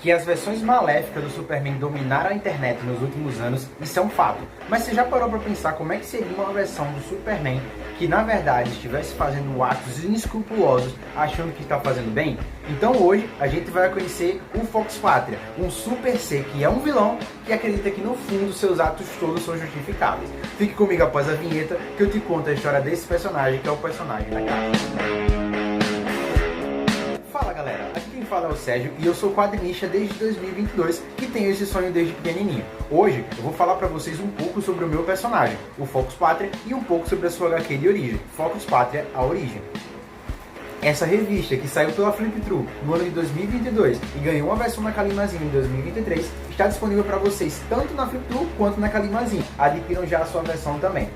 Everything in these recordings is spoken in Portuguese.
Que as versões maléficas do Superman dominaram a internet nos últimos anos, isso é um fato. Mas você já parou para pensar como é que seria uma versão do Superman que na verdade estivesse fazendo atos inescrupulosos achando que está fazendo bem? Então hoje a gente vai conhecer o Fox Pátria, um super ser que é um vilão que acredita que no fundo seus atos todos são justificáveis. Fique comigo após a vinheta que eu te conto a história desse personagem, que é o personagem da capa. Fala galera, aqui quem fala é o Sérgio e eu sou quadrinista desde 2022 e tenho esse sonho desde pequenininho. Hoje eu vou falar pra vocês um pouco sobre o meu personagem, o Fox Pátria, e um pouco sobre a sua HQ de origem, Fox Pátria, a origem. Essa revista, que saiu pela Flip Thru no ano de 2022 e ganhou uma versão na Calimazine em 2023, está disponível para vocês tanto na Flip Thru quanto na Calimazine. Adquiram já a sua versão também.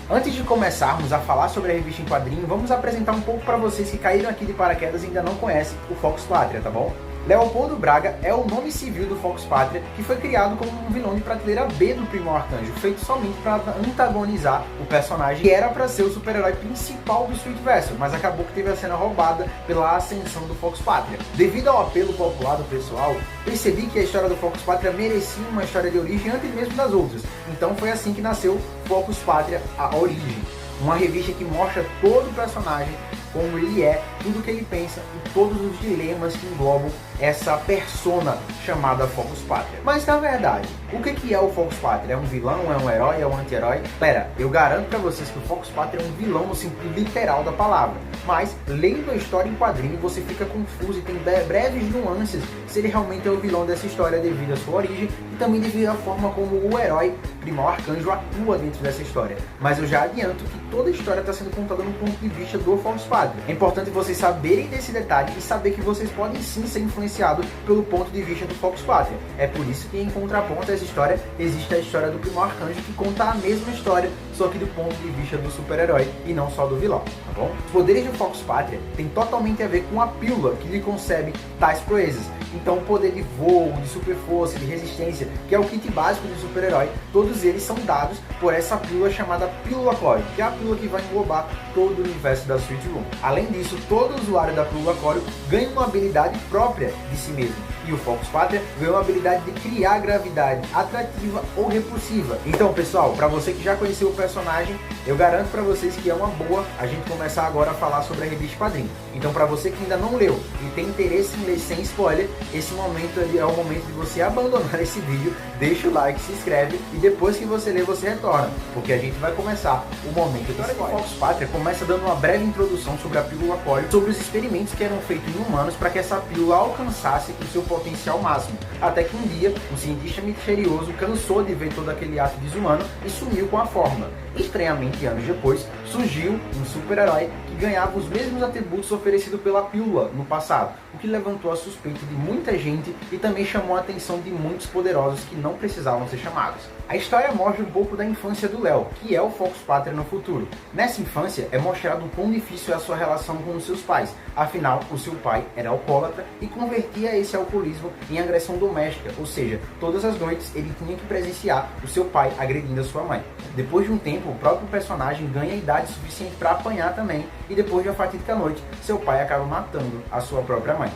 Antes de começarmos a falar sobre a revista em quadrinho, vamos apresentar um pouco para vocês que caíram aqui de paraquedas e ainda não conhecem o Fox Pátria, tá bom? Leopoldo Braga é o nome civil do Fox Pátria, que foi criado como um vilão de prateleira B do Primo Arcanjo, feito somente para antagonizar o personagem que era para ser o super-herói principal do Streetverse, mas acabou que teve a cena roubada pela ascensão do Fox Pátria. Devido ao apelo popular do pessoal, percebi que a história do Fox Pátria merecia uma história de origem antes mesmo das outras, então foi assim que nasceu Fox Pátria, a origem. Uma revista que mostra todo o personagem, como ele é, tudo que ele pensa e todos os dilemas que englobam essa persona chamada Fox Pátria. Mas na verdade, o que é o Fox Pátria? É um vilão? É um herói? É um anti-herói? Pera, eu garanto pra vocês que o Fox Pátria é um vilão no sentido literal da palavra. Mas, lendo a história em quadrinho, você fica confuso e tem breves nuances se ele realmente é o vilão dessa história devido à sua origem e também devido à forma como o herói Primo Arcanjo atua dentro dessa história. Mas eu já adianto que toda a história está sendo contada no ponto de vista do Fox Pátria. É importante vocês saberem desse detalhe e saber que vocês podem sim ser influenciados pelo ponto de vista do Fox Pátria. É por isso que em contraponto a essa história existe a história do Primo Arcanjo, que conta a mesma história, só que do ponto de vista do super-herói e não só do vilão, tá bom? Os poderes do Fox Pátria têm totalmente a ver com a pílula que lhe concebe tais proezas. Então o poder de voo, de super força, de resistência, que é o kit básico do super-herói, todos eles são dados por essa pílula chamada Pílula Cório, que é a pílula que vai englobar todo o universo da Sweet Room. Além disso, todo usuário da Pílula Cório ganha uma habilidade própria de si mesmo. E o Fox Pátria ganhou a habilidade de criar gravidade atrativa ou repulsiva. Então pessoal, para você que já conheceu o personagem, eu garanto para vocês que é uma boa a gente começar agora a falar sobre a revista quadrinho. Então para você que ainda não leu e tem interesse em ler sem spoiler, esse momento é o momento de você abandonar esse vídeo, deixa o like, se inscreve e depois que você ler você retorna, porque a gente vai começar o momento do spoiler. O Fox Pátria começa dando uma breve introdução sobre a pílula Cório, sobre os experimentos que eram feitos em humanos para que essa pílula alcançasse o seu potencial máximo, até que um dia um cientista misterioso cansou de ver todo aquele ato desumano e sumiu com a fórmula. Estranhamente, anos depois, surgiu um super-herói que ganhava os mesmos atributos oferecidos pela pílula no passado, o que levantou a suspeita de muita gente e também chamou a atenção de muitos poderosos que não precisavam ser chamados. A história mostra um pouco da infância do Léo, que é o Fox Pátria no futuro. Nessa infância é mostrado o quão difícil é a sua relação com os seus pais, afinal o seu pai era alcoólatra e convertia esse alcoolismo em agressão doméstica, ou seja, todas as noites ele tinha que presenciar o seu pai agredindo a sua mãe. Depois de um tempo, o próprio personagem ganha idade suficiente para apanhar também e depois de uma fatídica noite, seu pai acaba matando a sua própria mãe.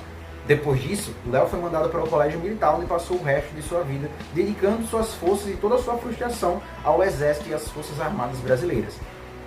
Depois disso, Léo foi mandado para o colégio militar, onde passou o resto de sua vida dedicando suas forças e toda a sua frustração ao exército e às forças armadas brasileiras.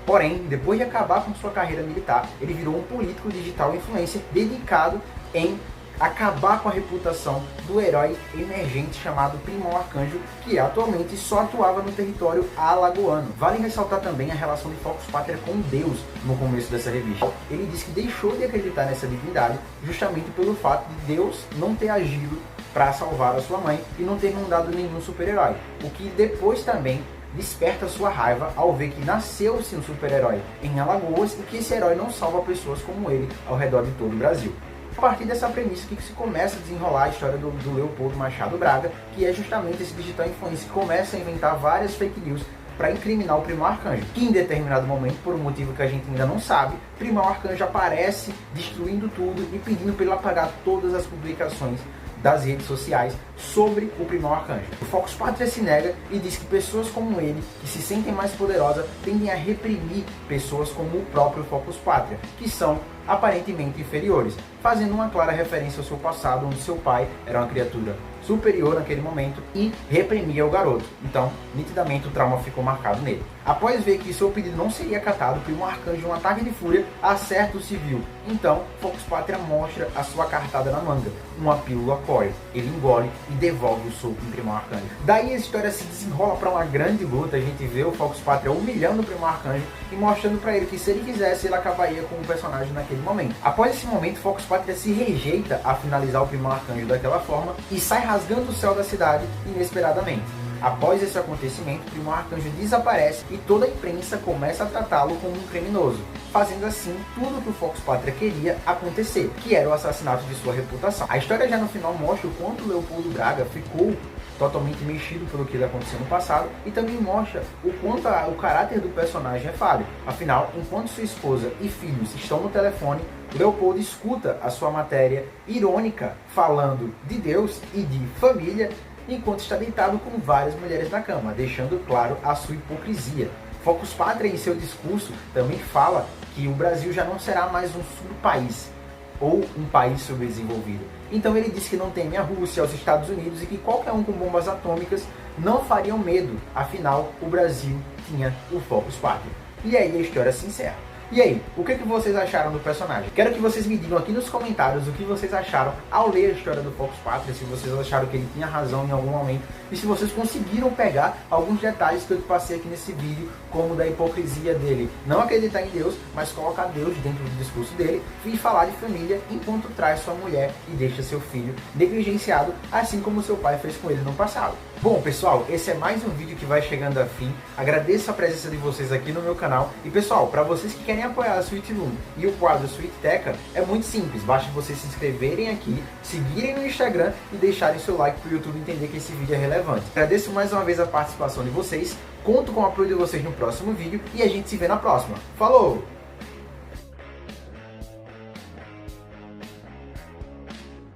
Porém, depois de acabar com sua carreira militar, ele virou um político digital influencer dedicado em acabar com a reputação do herói emergente chamado Primo Arcanjo, que atualmente só atuava no território alagoano. Vale ressaltar também a relação de Fox Pátria com Deus no começo dessa revista. Ele diz que deixou de acreditar nessa divindade justamente pelo fato de Deus não ter agido para salvar a sua mãe e não ter mandado nenhum super-herói, o que depois também desperta sua raiva ao ver que nasceu-se um super-herói em Alagoas e que esse herói não salva pessoas como ele ao redor de todo o Brasil. A partir dessa premissa que se começa a desenrolar a história do Leopoldo Machado Braga, que é justamente esse digital influencer que começa a inventar várias fake news para incriminar o Primo Arcanjo, que em determinado momento, por um motivo que a gente ainda não sabe, Primo Arcanjo aparece destruindo tudo e pedindo para ele apagar todas as publicações das redes sociais sobre o Primo Arcanjo. O Fox Pátria se nega e diz que pessoas como ele, que se sentem mais poderosas, tendem a reprimir pessoas como o próprio Fox Pátria, que são aparentemente inferiores, fazendo uma clara referência ao seu passado, onde seu pai era uma criatura superior naquele momento e reprimia o garoto. Então, nitidamente o trauma ficou marcado nele. Após ver que seu pedido não seria acatado, o Primo Arcanjo, um ataque de fúria, acerta o civil. Então, Focus Patria mostra a sua cartada na manga, uma pílula Coil. Ele engole e devolve o soco em Primo Arcanjo. Daí a história se desenrola para uma grande luta. A gente vê o Focus Patria humilhando o Primo Arcanjo e mostrando para ele que se ele quisesse, ele acabaria com o personagem naquele momento. Após esse momento, Focus Patria se rejeita a finalizar o Primo Arcanjo daquela forma e sai rasgando o céu da cidade inesperadamente. Após esse acontecimento, o Primo Arcanjo desaparece e toda a imprensa começa a tratá-lo como um criminoso, fazendo assim tudo o que o Focus Patria queria acontecer, que era o assassinato de sua reputação. A história já no final mostra o quanto Leopoldo Braga ficou totalmente mexido pelo que aconteceu no passado e também mostra o quanto o caráter do personagem é falho. Afinal, enquanto sua esposa e filhos estão no telefone, Leopoldo escuta a sua matéria irônica falando de Deus e de família, enquanto está deitado com várias mulheres na cama, deixando claro a sua hipocrisia. Focus Patria, em seu discurso, também fala que o Brasil já não será mais um subpaís ou um país subdesenvolvido. Então ele diz que não teme a Rússia, os Estados Unidos e que qualquer um com bombas atômicas não fariam medo, afinal o Brasil tinha o Focus Patria. E aí a história se encerra. E aí, o que vocês acharam do personagem? Quero que vocês me digam aqui nos comentários o que vocês acharam ao ler a história do Focus Patria, se vocês acharam que ele tinha razão em algum momento e se vocês conseguiram pegar alguns detalhes que eu te passei aqui nesse vídeo, como da hipocrisia dele, não acreditar em Deus, mas colocar Deus dentro do discurso dele e falar de família enquanto traz sua mulher e deixa seu filho negligenciado, assim como seu pai fez com ele no passado. Bom pessoal, esse é mais um vídeo que vai chegando a fim. Agradeço a presença de vocês aqui no meu canal. E pessoal, para vocês que querem apoiar a Sweet Room e o quadro Sweet Teca, é muito simples. Basta vocês se inscreverem aqui, seguirem no Instagram e deixarem seu like para o YouTube entender que esse vídeo é relevante. Agradeço mais uma vez a participação de vocês. Conto com o apoio de vocês no próximo vídeo e a gente se vê na próxima. Falou!